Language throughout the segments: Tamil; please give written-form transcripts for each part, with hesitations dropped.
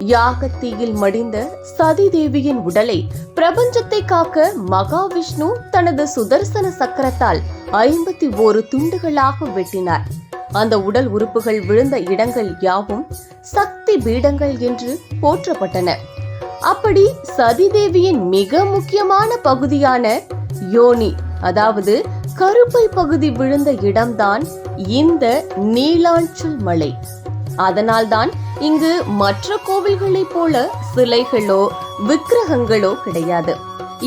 யாகத்தீயில் மடிந்த சதி தேவியின் உடலை பிரபஞ்சத்தை காக்க மகாவிஷ்ணு தனது சுதர்சன சக்கரத்தால் 51 துண்டுகளாக வெட்டினார். அந்த உடல் உறுப்புகள் விழுந்த இடங்கள் யாவும் சக்தி பீடங்கள் என்று போற்றப்பட்டன. அப்படி சதிதேவியின் மிக முக்கியமான பகுதியான யோனி, அதாவது கருப்பை பகுதி விழுந்த இடம்தான் இந்த நீலாஞ்சல் மலை. அதனால்தான் இங்கு மற்ற கோவில்களைப் போல சிலைகளோ விக்கிரகங்களோ கிடையாது.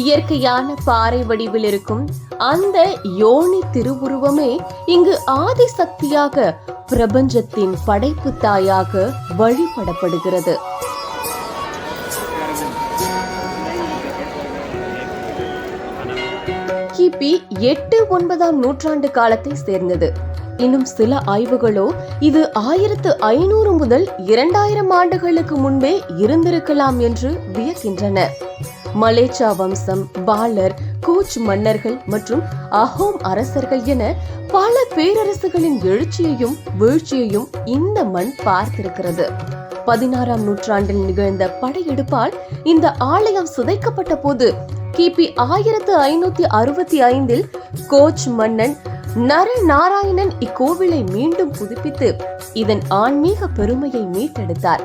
இயற்கையான பாறை வடிவில் இருக்கும் அந்த யோனி திருவுருவமே இங்கு ஆதிசக்தியாக, பிரபஞ்சத்தின் படைப்பு தாயாக வழிபடப்படுகிறது. கிபி 8-9ஆம் நூற்றாண்டு காலத்தை சேர்ந்தது. இன்னும் சில ஆய்வுகளோ இது 1500 முதல் 2000 ஆண்டுகளுக்கு முன்பே இருந்திருக்கலாம் என்று வியக்கின்றன. மலேச்சா வம்சம், பாலர், கூச் மன்னர்கள் மற்றும் அஹோம் அரசர்கள் என பல பேரரசுகளின் எழுச்சியையும் வீழ்ச்சியையும் இந்த மண் பார்த்திருக்கிறது. 16ஆம் நூற்றாண்டில் நிகழ்ந்த படையெடுப்பால் இந்த ஆலயம் சிதைக்கப்பட்ட போது கிபி 1565 கோச் மன்னன் நரநாராயணன் இக்கோவிலை மீண்டும் புதுப்பித்து இதன் ஆன்மீக பெருமையை மீட்டெடுத்தார்.